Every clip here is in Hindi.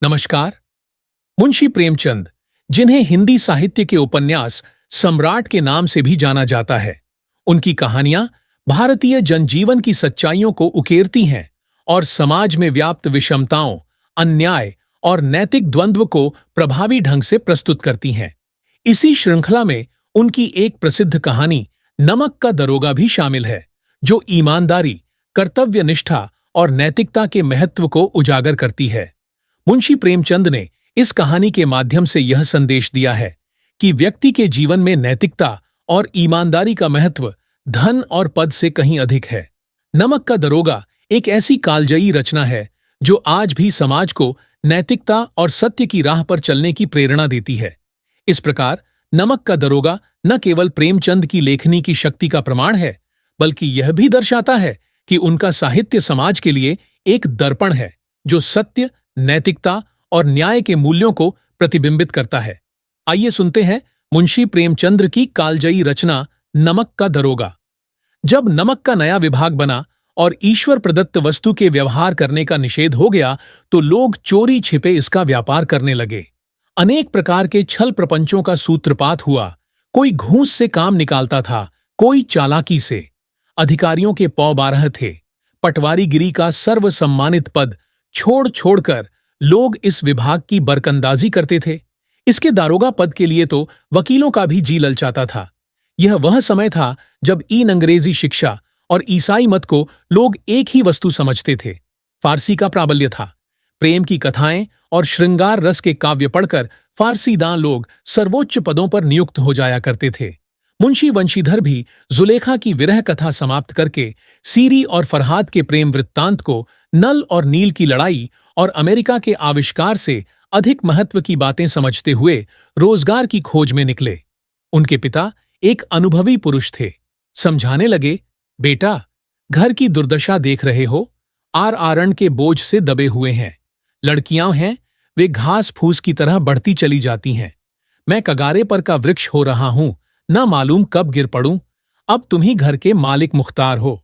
नमस्कार। मुंशी प्रेमचंद, जिन्हें हिंदी साहित्य के उपन्यास सम्राट के नाम से भी जाना जाता है, उनकी कहानियां भारतीय जनजीवन की सच्चाइयों को उकेरती हैं और समाज में व्याप्त विषमताओं, अन्याय और नैतिक द्वंद्व को प्रभावी ढंग से प्रस्तुत करती हैं। इसी श्रृंखला में उनकी एक प्रसिद्ध कहानी नमक का दरोगा भी शामिल है, जो ईमानदारी, कर्तव्यनिष्ठा और नैतिकता के महत्व को उजागर करती है। मुंशी प्रेमचंद ने इस कहानी के माध्यम से यह संदेश दिया है कि व्यक्ति के जीवन में नैतिकता और ईमानदारी का महत्व धन और पद से कहीं अधिक है। नमक का दरोगा एक ऐसी कालजयी रचना है जो आज भी समाज को नैतिकता और सत्य की राह पर चलने की प्रेरणा देती है। इस प्रकार नमक का दरोगा न केवल प्रेमचंद की लेखनी की शक्ति का प्रमाण है, बल्कि यह भी दर्शाता है कि उनका साहित्य समाज के लिए एक दर्पण है जो सत्य, नैतिकता और न्याय के मूल्यों को प्रतिबिंबित करता है। आइए सुनते हैं मुंशी प्रेमचंद की कालजयी रचना नमक का दरोगा। जब नमक का नया विभाग बना और ईश्वर प्रदत्त वस्तु के व्यवहार करने का निषेध हो गया, तो लोग चोरी छिपे इसका व्यापार करने लगे। अनेक प्रकार के छल प्रपंचों का सूत्रपात हुआ। कोई घूस से काम निकालता था, कोई चालाकी से। अधिकारियों के पौ 12 थे। पटवारीगिरी का सर्वसम्मानित पद छोड़ छोड़कर लोग इस विभाग की बरकंदाजी करते थे। इसके दारोगा पद के लिए तो वकीलों का भी जी ललचाता था। यह वह समय था जब अंग्रेजी शिक्षा और ईसाई मत को लोग एक ही वस्तु समझते थे। फारसी का प्राबल्य था। प्रेम की कथाएं और श्रृंगार रस के काव्य पढ़कर फारसीदां लोग सर्वोच्च पदों पर नियुक्त हो जाया करते थे। मुंशी वंशीधर भी जुलेखा की विरह कथा समाप्त करके सीरी और फरहाद के प्रेम वृत्तांत को, नल और नील की लड़ाई और अमेरिका के आविष्कार से अधिक महत्व की बातें समझते हुए रोजगार की खोज में निकले। उनके पिता एक अनुभवी पुरुष थे। समझाने लगे, बेटा, घर की दुर्दशा देख रहे हो, आरण के बोझ से दबे हुए हैं। लड़कियां हैं, वे घास फूस की तरह बढ़ती चली जाती हैं। मैं कगारे पर का वृक्ष हो रहा हूं, न मालूम कब गिर पड़ूं। अब तुम ही घर के मालिक मुख्तार हो।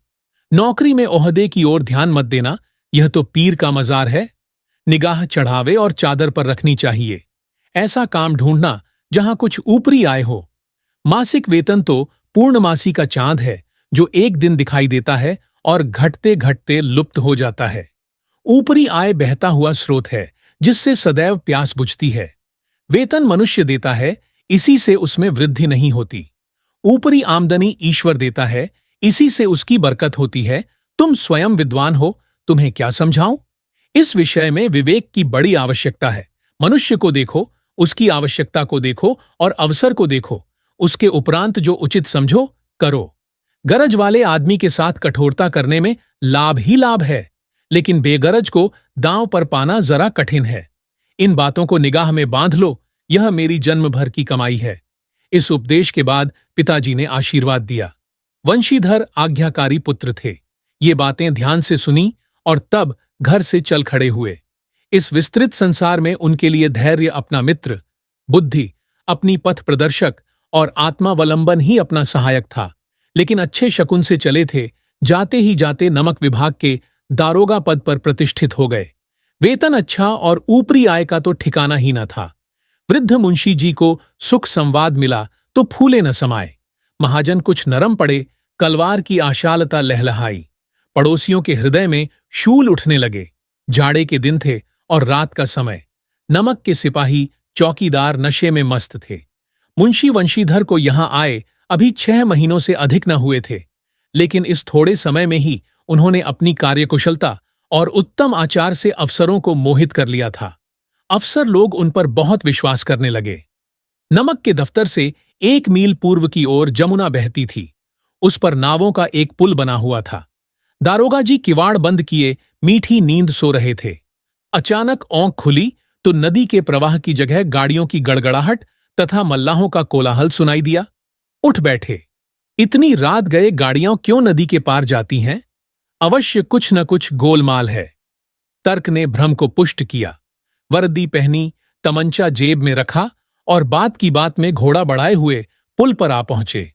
नौकरी में ओहदे की ओर ध्यान मत देना, यह तो पीर का मजार है। निगाह चढ़ावे और चादर पर रखनी चाहिए। ऐसा काम ढूंढना जहां कुछ ऊपरी आय हो। मासिक वेतन तो पूर्णमासी का चांद है, जो एक दिन दिखाई देता है और घटते घटते लुप्त हो जाता है। ऊपरी आय बहता हुआ स्रोत है, जिससे सदैव प्यास बुझती है। वेतन मनुष्य देता है, इसी से उसमें वृद्धि नहीं होती। ऊपरी आमदनी ईश्वर देता है, इसी से उसकी बरकत होती है। तुम स्वयं विद्वान हो, तुम्हें क्या समझाऊं? इस विषय में विवेक की बड़ी आवश्यकता है। मनुष्य को देखो, उसकी आवश्यकता को देखो और अवसर को देखो। उसके उपरांत जो उचित समझो, करो। गरज वाले आदमी के साथ कठोरता करने में लाभ ही लाभ है, लेकिन बेगरज को दांव पर पाना जरा कठिन है। इन बातों को निगाह में बांध लो, यह मेरी जन्म भर की कमाई है। इस उपदेश के बाद पिताजी ने आशीर्वाद दिया। वंशीधर आज्ञाकारी पुत्र थे। ये बातें ध्यान से सुनी और तब घर से चल खड़े हुए। इस विस्तृत संसार में उनके लिए धैर्य अपना मित्र, बुद्धि अपनी पथ प्रदर्शक और आत्मावलंबन ही अपना सहायक था। लेकिन अच्छे शकुन से चले थे। जाते ही जाते नमक विभाग के दारोगा पद पर प्रतिष्ठित हो गए। वेतन अच्छा और ऊपरी आय का तो ठिकाना ही न था। वृद्ध मुंशी जी को सुख संवाद मिला तो फूले न समाये। महाजन कुछ नरम पड़े, कलवार की आशालता लहलहाई। पड़ोसियों के हृदय में शूल उठने लगे। जाड़े के दिन थे और रात का समय। नमक के सिपाही चौकीदार नशे में मस्त थे। मुंशी वंशीधर को यहां आए अभी 6 महीनों से अधिक न हुए थे, लेकिन इस थोड़े समय में ही उन्होंने अपनी कार्यकुशलता और उत्तम आचार से अफसरों को मोहित कर लिया था। अफसर लोग उन पर बहुत विश्वास करने लगे। नमक के दफ्तर से 1 मील पूर्व की ओर जमुना बहती थी। उस पर नावों का एक पुल बना हुआ था। दारोगा जी किवाड़ बंद किए मीठी नींद सो रहे थे। अचानक औंख खुली तो नदी के प्रवाह की जगह गाड़ियों की गड़गड़ाहट तथा मल्लाहों का कोलाहल सुनाई दिया। उठ बैठे। इतनी रात गए गाड़ियां क्यों नदी के पार जाती हैं? अवश्य कुछ न कुछ गोलमाल है। तर्क ने भ्रम को पुष्ट किया। वर्दी पहनी, तमंचा जेब में रखा और बात की बात में घोड़ा बढ़ाए हुए पुल पर आ पहुंचे।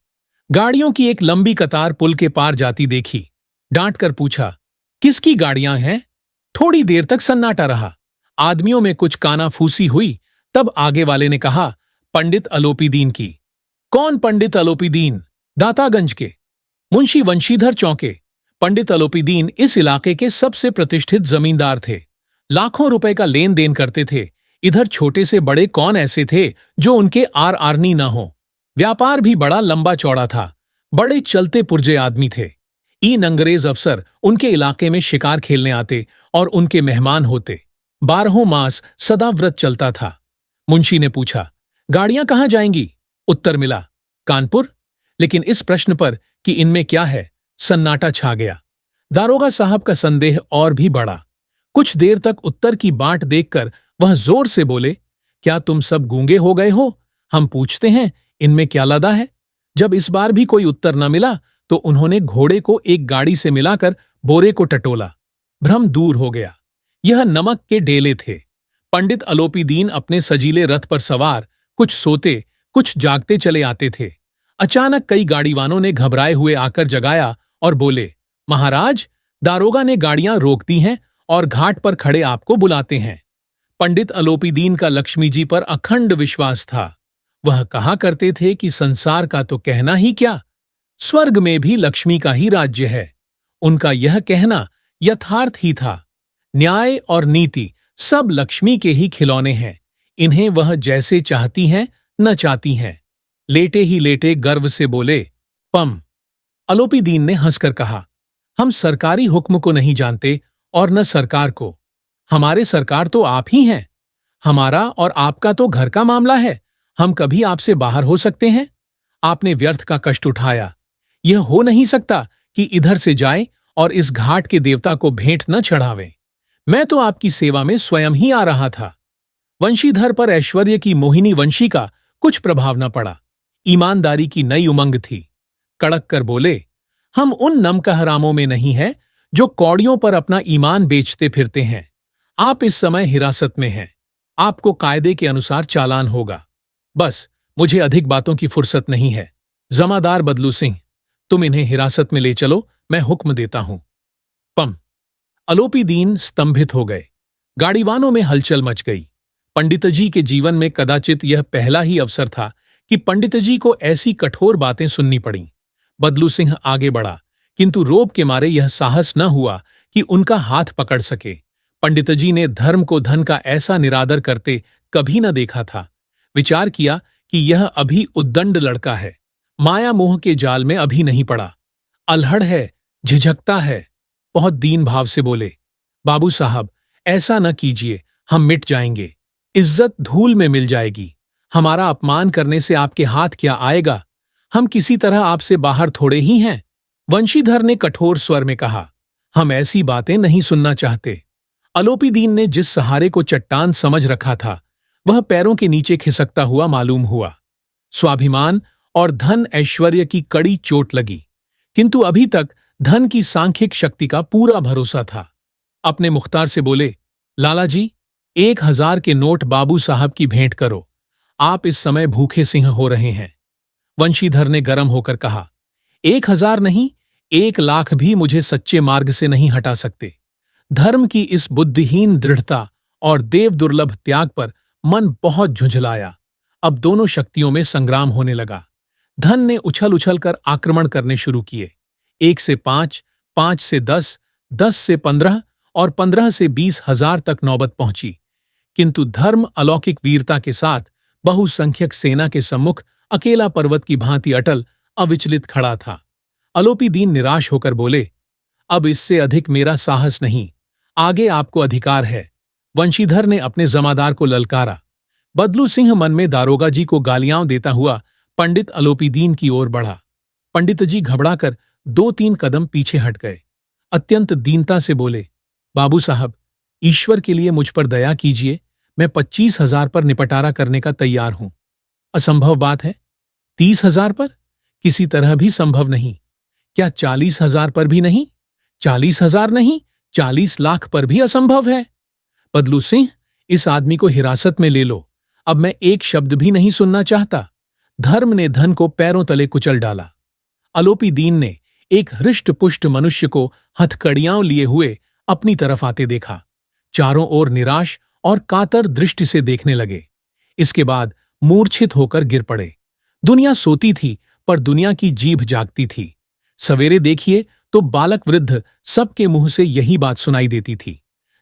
गाड़ियों की एक लंबी कतार पुल के पार जाती देखी। डांट कर पूछा, किसकी गाड़ियां हैं? थोड़ी देर तक सन्नाटा रहा। आदमियों में कुछ कानाफूसी हुई। तब आगे वाले ने कहा, पंडित अलोपीदीन की। कौन पंडित अलोपीदीन? दातागंज के मुंशी वंशीधर चौके। पंडित अलोपीदीन इस इलाके के सबसे प्रतिष्ठित जमींदार थे। लाखों रुपए का लेन देन करते थे। इधर छोटे से बड़े कौन ऐसे थे जो उनके आर आरनी न हो। व्यापार भी बड़ा लंबा चौड़ा था। बड़े चलते पुर्जे आदमी थे। अंग्रेज अफसर उनके इलाके में शिकार खेलने आते और उनके मेहमान होते। 12 मास सदा व्रत चलता था। मुंशी ने पूछा, गाड़ियां कहां जाएंगी? उत्तर मिला, कानपुर। लेकिन इस प्रश्न पर कि इनमें क्या है, सन्नाटा छा गया। दारोगा साहब का संदेह और भी बढ़ा। कुछ देर तक उत्तर की बाट देखकर वह जोर से बोले, क्या तुम सब गूंगे हो गए हो? हम पूछते हैं, इनमें क्या लदा है? जब इस बार भी कोई उत्तर न मिला तो उन्होंने घोड़े को एक गाड़ी से मिलाकर बोरे को टटोला। भ्रम दूर हो गया। यह नमक के डेले थे। पंडित अलोपीदीन अपने सजीले रथ पर सवार कुछ सोते कुछ जागते चले आते थे। अचानक कई गाड़ीवानों ने घबराए हुए आकर जगाया और बोले, महाराज, दारोगा ने गाड़ियां रोक दी हैं और घाट पर खड़े आपको बुलाते हैं। पंडित अलोपीदीन का लक्ष्मी जी पर अखंड विश्वास था। वह कहा करते थे कि संसार का तो कहना ही क्या, स्वर्ग में भी लक्ष्मी का ही राज्य है। उनका यह कहना यथार्थ ही था। न्याय और नीति सब लक्ष्मी के ही खिलौने हैं। इन्हें वह जैसे चाहती हैं न चाहती हैं। लेटे ही लेटे गर्व से बोले, पम। अलोपीदीन ने हंसकर कहा, हम सरकारी हुक्म को नहीं जानते और न सरकार को। हमारे सरकार तो आप ही हैं। हमारा और आपका तो घर का मामला है। हम कभी आपसे बाहर हो सकते हैं? आपने व्यर्थ का कष्ट उठाया। यह हो नहीं सकता कि इधर से जाए और इस घाट के देवता को भेंट न चढ़ावें। मैं तो आपकी सेवा में स्वयं ही आ रहा था। वंशीधर पर ऐश्वर्य की मोहिनी वंशी का कुछ प्रभाव न पड़ा। ईमानदारी की नई उमंग थी। कड़क कर बोले, हम उन नमकहरामों में नहीं हैं जो कौड़ियों पर अपना ईमान बेचते फिरते हैं। आप इस समय हिरासत में हैं। आपको कायदे के अनुसार चालान होगा। बस, मुझे अधिक बातों की फुर्सत नहीं है। जमादार बदलू सिंह, तुम इन्हें हिरासत में ले चलो, मैं हुक्म देता हूं। पम। अलोपीदीन स्तंभित हो गए। गाड़ीवानों में हलचल मच गई। पंडितजी के जीवन में कदाचित यह पहला ही अवसर था कि पंडितजी को ऐसी कठोर बातें सुननी पड़ीं। बदलू सिंह आगे बढ़ा, किंतु रोब के मारे यह साहस न हुआ कि उनका हाथ पकड़ सके। पंडितजी ने धर्म को धन का ऐसा निरादर करते कभी न देखा था। विचार किया कि यह अभी उद्दंड लड़का है। माया मोह के जाल में अभी नहीं पड़ा। अल्हड़ है, झिझकता है। बहुत दीन भाव से बोले, बाबू साहब, ऐसा न कीजिए, हम मिट जाएंगे। इज्जत धूल में मिल जाएगी। हमारा अपमान करने से आपके हाथ क्या आएगा? हम किसी तरह आपसे बाहर थोड़े ही हैं। वंशीधर ने कठोर स्वर में कहा, हम ऐसी बातें नहीं सुनना चाहते। अलोपीदीन ने जिस सहारे को चट्टान समझ रखा था वह पैरों के नीचे खिसकता हुआ मालूम हुआ। स्वाभिमान और धन ऐश्वर्य की कड़ी चोट लगी, किंतु अभी तक धन की सांख्यिक शक्ति का पूरा भरोसा था। अपने मुख्तार से बोले, लाला जी, 1000 के नोट बाबू साहब की भेंट करो। आप इस समय भूखे सिंह हो रहे हैं। वंशीधर ने गरम होकर कहा, 1000 नहीं, 1,00,000 भी मुझे सच्चे मार्ग से नहीं हटा सकते। धर्म की इस बुद्धिहीन दृढ़ता और देव दुर्लभ त्याग पर मन बहुत झुंझलाया। अब दोनों शक्तियों में संग्राम होने लगा। धन ने उछल उछल कर आक्रमण करने शुरू किए। 1 से 5, 5 से 10, 10 से 15 और 15 से 20,000 तक नौबत पहुंची। किंतु धर्म अलौकिक वीरता के साथ बहुसंख्यक सेना के सम्मुख अकेला पर्वत की भांति अटल अविचलित खड़ा था। अलोपीदीन निराश होकर बोले, अब इससे अधिक मेरा साहस नहीं। आगे आपको अधिकार है। वंशीधर ने अपने जमादार को ललकारा। बदलू सिंह मन में दारोगा जी को गालियां देता हुआ पंडित अलोपीदीन की ओर बढ़ा। पंडित जी घबराकर 2-3 कदम पीछे हट गए। अत्यंत दीनता से बोले, बाबू साहब, ईश्वर के लिए मुझ पर दया कीजिए। मैं 25,000 पर निपटारा करने का तैयार हूं। असंभव बात है। 30,000 पर? किसी तरह भी संभव नहीं। क्या 40,000 पर भी नहीं? 40,000 नहीं, 40 लाख पर भी असंभव है। बदलू सिंह, इस आदमी को हिरासत में ले लो। अब मैं एक शब्द भी नहीं सुनना चाहता। धर्म ने धन को पैरों तले कुचल डाला। अलोपीदीन ने एक हृष्ट पुष्ट मनुष्य को हथकड़ियां लिए हुए अपनी तरफ आते देखा। चारों ओर निराश और कातर दृष्टि से देखने लगे। इसके बाद मूर्छित होकर गिर पड़े। दुनिया सोती थी, पर दुनिया की जीभ जागती थी। सवेरे देखिए तो बालक वृद्ध सबके मुंह से यही बात सुनाई देती थी।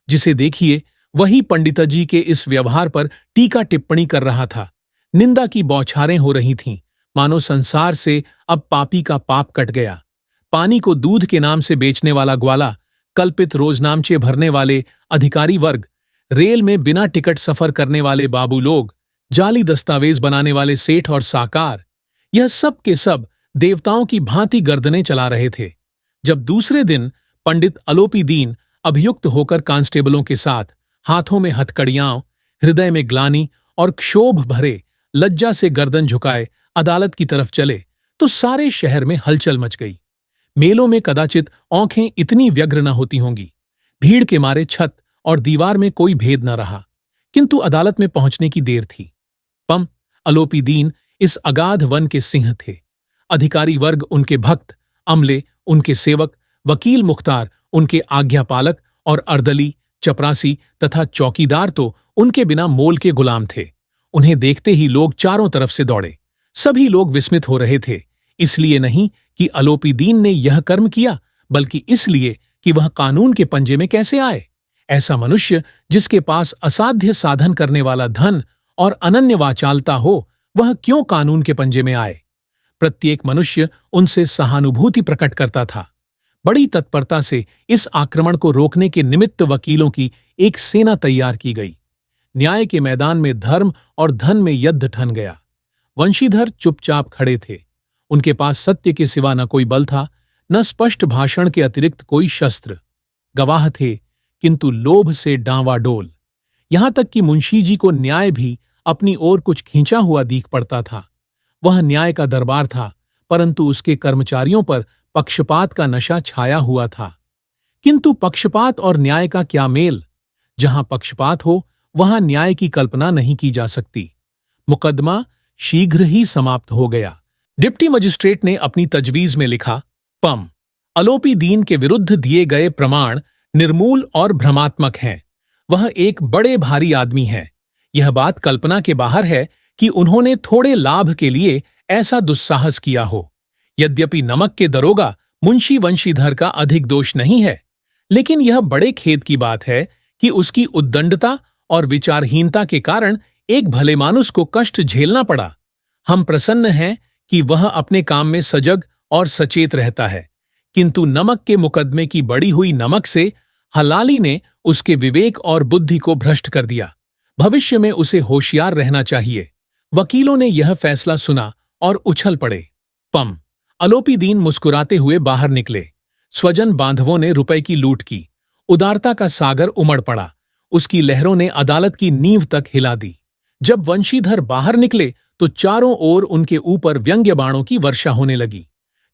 जिसे देखिए वही पंडितजी के इस व्यवहार पर टीका टिप्पणी कर रहा था। निंदा की बौछारें हो रही थीं, मानो संसार से अब पापी का पाप कट गया। पानी को दूध के नाम से बेचने वाला ग्वाला, कल्पित रोजनामचे भरने वाले अधिकारी वर्ग, रेल में बिना टिकट सफर करने वाले बाबू लोग, जाली दस्तावेज बनाने वाले सेठ और साकार, यह सब के सब देवताओं की भांति गर्दनें चला रहे थे। जब दूसरे दिन पंडित अलोपी दीन अभियुक्त होकर कांस्टेबलों के साथ, हाथों में हथकड़ियां, हृदय में ग्लानि और क्षोभ भरे, लज्जा से गर्दन झुकाए अदालत की तरफ चले, तो सारे शहर में हलचल मच गई। मेलों में कदाचित आंखें इतनी व्यग्र न होती होंगी। भीड़ के मारे छत और दीवार में कोई भेद न रहा, किंतु अदालत में पहुंचने की देर थी। पम अलोपी दीन इस अगाध वन के सिंह थे। अधिकारी वर्ग उनके भक्त, अमले उनके सेवक, वकील मुख्तार उनके आज्ञापालक और अर्दली, चपरासी तथा चौकीदार तो उनके बिना मोल के गुलाम थे। उन्हें देखते ही लोग चारों तरफ से दौड़े। सभी लोग विस्मित हो रहे थे, इसलिए नहीं कि अलोपी दीन ने यह कर्म किया, बल्कि इसलिए कि वह कानून के पंजे में कैसे आए। ऐसा मनुष्य जिसके पास असाध्य साधन करने वाला धन और अनन्य वाचालता हो, वह क्यों कानून के पंजे में आए। प्रत्येक मनुष्य उनसे सहानुभूति प्रकट करता था। बड़ी तत्परता से इस आक्रमण को रोकने के निमित्त वकीलों की एक सेना तैयार की गई। न्याय के मैदान में धर्म और धन में युद्ध ठन गया। वंशीधर चुपचाप खड़े थे। उनके पास सत्य के सिवा न कोई बल था, न स्पष्ट भाषण के अतिरिक्त कोई शस्त्र। गवाह थे, किंतु लोभ से डांवाडोल। यहां तक कि मुंशी जी को न्याय भी अपनी ओर कुछ खींचा हुआ दीख पड़ता था। वह न्याय का दरबार था, परंतु उसके कर्मचारियों पर पक्षपात का नशा छाया हुआ था। किंतु पक्षपात और न्याय का क्या मेल। जहां पक्षपात हो, वहां न्याय की कल्पना नहीं की जा सकती। मुकदमा शीघ्र ही समाप्त हो गया। डिप्टी मजिस्ट्रेट ने अपनी तजवीज में लिखा, पम अलोपी दीन के विरुद्ध दिए गए प्रमाण निर्मूल और भ्रमात्मक हैं। वह एक बड़े भारी आदमी हैं। यह बात कल्पना के बाहर है कि उन्होंने थोड़े लाभ के लिए ऐसा दुस्साहस किया हो। यद्यपि नमक के दरोगा मुंशी वंशीधर का अधिक दोष नहीं है, लेकिन यह बड़े खेद की बात है कि उसकी उद्दंडता और विचारहीनता के कारण एक भले मानुस को कष्ट झेलना पड़ा। हम प्रसन्न हैं कि वह अपने काम में सजग और सचेत रहता है, किंतु नमक के मुकदमे की बड़ी हुई नमक से हलाली ने उसके विवेक और बुद्धि को भ्रष्ट कर दिया। भविष्य में उसे होशियार रहना चाहिए। वकीलों ने यह फैसला सुना और उछल पड़े। पम अलोपी दीन मुस्कुराते हुए बाहर निकले। स्वजन बांधवों ने रुपए की लूट की। उदारता का सागर उमड़ पड़ा। उसकी लहरों ने अदालत की नींव तक हिला दी। जब वंशीधर बाहर निकले तो चारों ओर उनके ऊपर व्यंग्य बाणों की वर्षा होने लगी।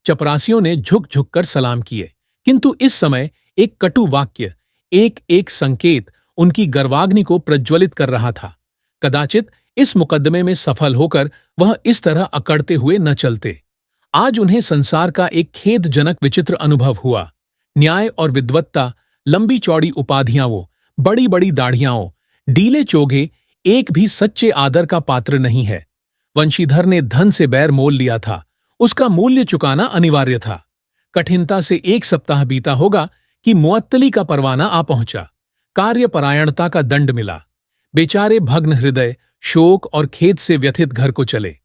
चपरासियों ने झुक झुक कर सलाम किए, किंतु इस समय एक कटु वाक्य, एक एक संकेत उनकी गर्वाग्नि को प्रज्वलित कर रहा था। कदाचित इस मुकदमे में सफल होकर वह इस तरह अकड़ते हुए न चलते। आज उन्हें संसार का एक खेदजनक विचित्र अनुभव हुआ। न्याय और विद्वत्ता, लंबी चौड़ी उपाधियां, वो बड़ी बड़ी दाढ़ियां, डीले चोगे, एक भी सच्चे आदर का पात्र नहीं है। वंशीधर ने धन से बैर मोल लिया था, उसका मूल्य चुकाना अनिवार्य था। कठिनता से एक सप्ताह बीता होगा कि मुअत्तली का परवाना आ पहुंचा। कार्यपरायणता का दंड मिला। बेचारे भग्न हृदय, शोक और खेद से व्यथित घर को चले।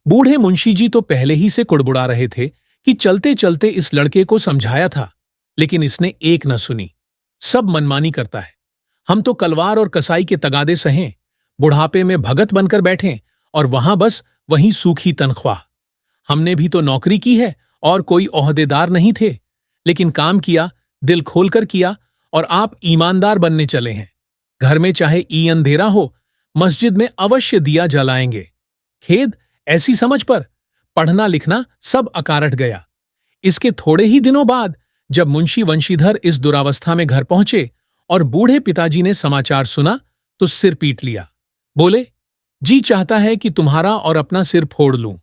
बूढ़े मुंशी जी तो पहले ही से कुड़बुड़ा रहे थे कि चलते चलते इस लड़के को समझाया था, लेकिन इसने एक न सुनी। सब मनमानी करता है। हम तो कलवार और कसाई के तगादे सहें, बुढ़ापे में भगत बनकर बैठें और वहां बस वहीं सूखी तनख्वाह। हमने भी तो नौकरी की है और कोई ओहदेदार नहीं थे, लेकिन काम किया, दिल खोलकर किया, और आप ईमानदार बनने चले हैं। घर में चाहे ई अंधेरा हो, मस्जिद में अवश्य दिया जलाएंगे। खेद ऐसी समझ पर पढ़ना लिखना सब अकारट गया। इसके थोड़े ही दिनों बाद जब मुंशी वंशीधर इस दुरावस्था में घर पहुंचे और बूढ़े पिताजी ने समाचार सुना तो सिर पीट लिया। बोले, जी चाहता है कि तुम्हारा और अपना सिर फोड़ लूं।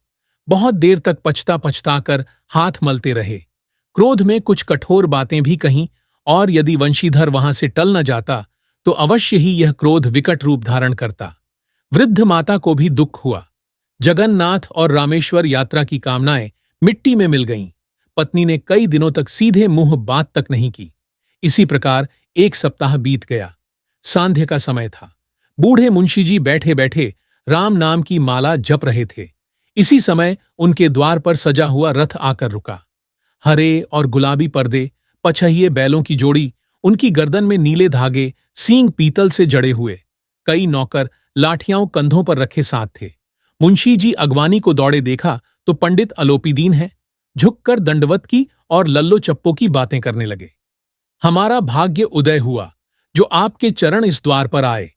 बहुत देर तक पछता पछता कर हाथ मलते रहे। क्रोध में कुछ कठोर बातें भी कहीं, और यदि वंशीधर वहां से टल न जाता तो अवश्य ही यह क्रोध विकट रूप धारण करता। वृद्ध माता को भी दुख हुआ। जगन्नाथ और रामेश्वर यात्रा की कामनाएं मिट्टी में मिल गईं। पत्नी ने कई दिनों तक सीधे मुंह बात तक नहीं की। इसी प्रकार 1 सप्ताह बीत गया। सांध्य का समय था। बूढ़े मुंशी जी बैठे बैठे राम नाम की माला जप रहे थे। इसी समय उनके द्वार पर सजा हुआ रथ आकर रुका। हरे और गुलाबी पर्दे, पछहिए बैलों की जोड़ी, उनकी गर्दन में नीले धागे, सींग पीतल से जड़े हुए। कई नौकर लाठियां कंधों पर रखे साथ थे। मुंशी जी अगवानी को दौड़े देखा तो पंडित अलोपीदीन है। झुककर दंडवत की और लल्लो चप्पो की बातें करने लगे। हमारा भाग्य उदय हुआ जो आपके चरण इस द्वार पर आए।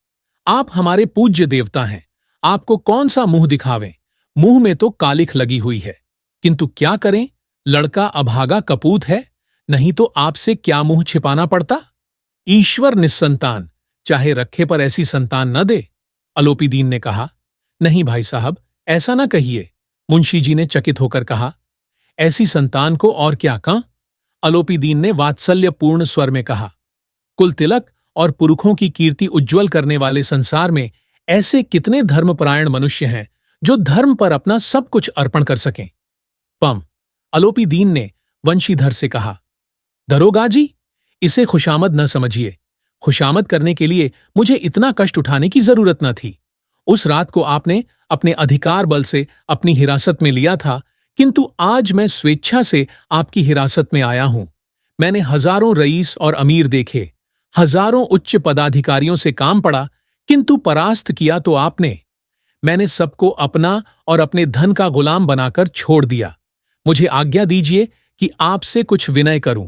आप हमारे पूज्य देवता हैं। आपको कौन सा मुंह दिखावें? मुंह में तो कालिख लगी हुई है, किंतु क्या करें, लड़का अभागा कपूत है, नहीं तो आपसे क्या मुंह छिपाना पड़ता। ईश्वर निस्संतान, चाहे रखे पर ऐसी संतान न दे। अलोपीदीन ने कहा। नहीं भाई साहब, ऐसा न कहिए। मुंशी जी ने चकित होकर कहा। ऐसी संतान को और क्या कं? अलोपीदीन ने वात्सल्यपूर्ण स्वर में कहा। कुल तिलक और पुरखों की कीर्ति उज्ज्वल करने वाले संसार में ऐसे कितने धर्मपरायण मनुष्य हैं जो धर्म पर अपना सब कुछ अर्पण कर सकें। पम अलोपीदीन ने वंशीधर से कहा। दरोगा जी, इसे खुशामद न समझिए। खुशामद करने के लिए मुझे इतना कष्ट उठाने की जरूरत न थी। उस रात को आपने अपने अधिकार बल से अपनी हिरासत में लिया था, किंतु आज मैं स्वेच्छा से आपकी हिरासत में आया हूं। मैंने हजारों रईस और अमीर देखे, हजारों उच्च पदाधिकारियों से काम पड़ा, किंतु परास्त किया तो आपने। मैंने सबको अपना और अपने धन का गुलाम बनाकर छोड़ दिया। मुझे आज्ञा दीजिए कि आपसे कुछ विनय करूं।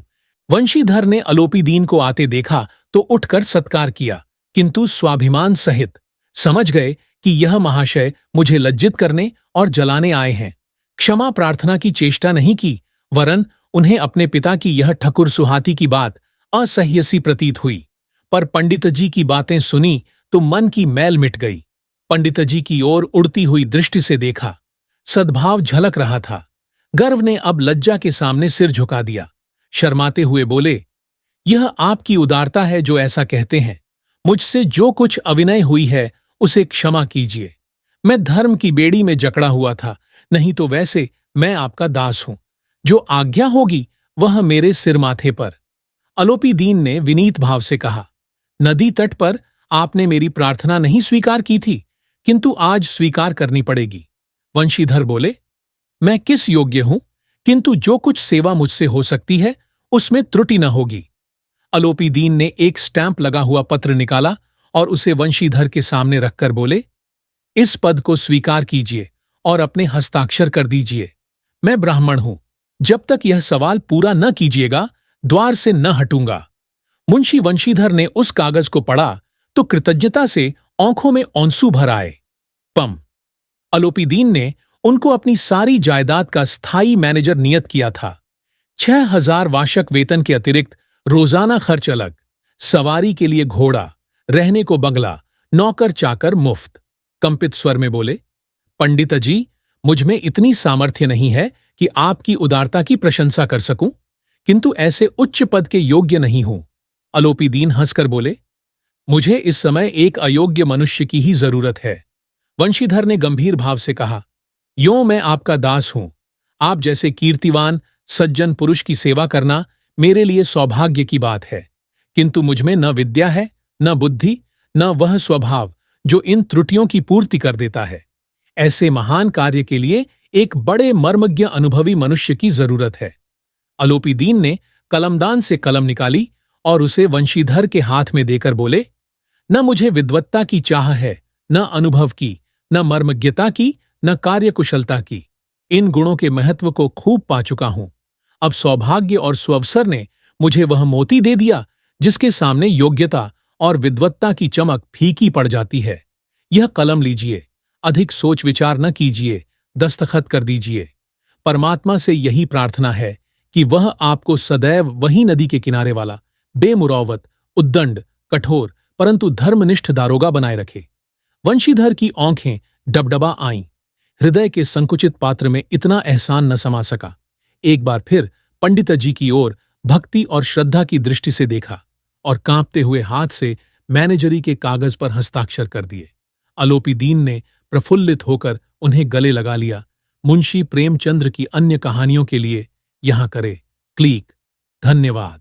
वंशीधर ने अलोपीदीन को आते देखा तो उठकर सत्कार किया, किंतु स्वाभिमान सहित। समझ गए कि यह महाशय मुझे लज्जित करने और जलाने आए हैं। क्षमा प्रार्थना की चेष्टा नहीं की, वरन उन्हें अपने पिता की यह ठकुर सुहाती की बात असह्य सी प्रतीत हुई। पर पंडित जी की बातें सुनी तो मन की मैल मिट गई। पंडित जी की ओर उड़ती हुई दृष्टि से देखा। सद्भाव झलक रहा था। गर्व ने अब लज्जा के सामने सिर झुका दिया। शर्माते हुए बोले, यह आपकी उदारता है जो ऐसा कहते हैं। मुझसे जो कुछ अविनय हुई है उसे क्षमा कीजिए। मैं धर्म की बेड़ी में जकड़ा हुआ था, नहीं तो वैसे मैं आपका दास हूं। जो आज्ञा होगी वह मेरे सिर माथे पर। अलोपीदीन ने विनीत भाव से कहा। नदी तट पर आपने मेरी प्रार्थना नहीं स्वीकार की थी, किंतु आज स्वीकार करनी पड़ेगी। वंशीधर बोले, मैं किस योग्य हूं, किंतु जो कुछ सेवा मुझसे हो सकती है उसमें त्रुटि न होगी। अलोपीदीन ने एक स्टैंप लगा हुआ पत्र निकाला और उसे वंशीधर के सामने रखकर बोले, इस पद को स्वीकार कीजिए और अपने हस्ताक्षर कर दीजिए। मैं ब्राह्मण हूं। जब तक यह सवाल पूरा न कीजिएगा द्वार से न हटूंगा। मुंशी वंशीधर ने उस कागज को पढ़ा तो कृतज्ञता से आंखों में आंसू भर आए। पम अलोपीदीन ने उनको अपनी सारी जायदाद का स्थायी मैनेजर नियत किया था। 6000 वार्षिक वेतन के अतिरिक्त रोजाना खर्च अलग, सवारी के लिए घोड़ा, रहने को बंगला, नौकर चाकर मुफ्त। कंपित स्वर में बोले, पंडित जी, मुझ में इतनी सामर्थ्य नहीं है कि आपकी उदारता की प्रशंसा कर सकूं, किंतु ऐसे उच्च पद के योग्य नहीं हूं। अलोपीदीन हंसकर बोले, मुझे इस समय एक अयोग्य मनुष्य की ही जरूरत है। वंशीधर ने गंभीर भाव से कहा, यों मैं आपका दास हूं। आप जैसे कीर्तिवान सज्जन पुरुष की सेवा करना मेरे लिए सौभाग्य की बात है, किंतु मुझमें न विद्या है, न बुद्धि, न वह स्वभाव जो इन त्रुटियों की पूर्ति कर देता है। ऐसे महान कार्य के लिए एक बड़े मर्मज्ञ अनुभवी मनुष्य की जरूरत है। अलोपीदीन ने कलमदान से कलम निकाली और उसे वंशीधर के हाथ में देकर बोले, न मुझे विद्वत्ता की चाह है, न अनुभव की, न मर्मज्ञता की, न कार्यकुशलता की। इन गुणों के महत्व को खूब पा चुका हूं। अब सौभाग्य और सुअवसर ने मुझे वह मोती दे दिया जिसके सामने योग्यता और विद्वत्ता की चमक फीकी पड़ जाती है। यह कलम लीजिए, अधिक सोच विचार न कीजिए, दस्तखत कर दीजिए। परमात्मा से यही प्रार्थना है कि वह आपको सदैव वही नदी के किनारे वाला बेमुरौवत, उद्दंड, कठोर परंतु धर्मनिष्ठ दारोगा बनाए रखे। वंशीधर की आंखें डबडबा आईं। हृदय के संकुचित पात्र में इतना एहसान न समा सका। एक बार फिर पंडित जी की ओर भक्ति और श्रद्धा की दृष्टि से देखा और कांपते हुए हाथ से मैनेजरी के कागज पर हस्ताक्षर कर दिए। अलोपीदीन ने प्रफुल्लित होकर उन्हें गले लगा लिया। मुंशी प्रेमचंद्र की अन्य कहानियों के लिए यहां करें क्लिक। धन्यवाद।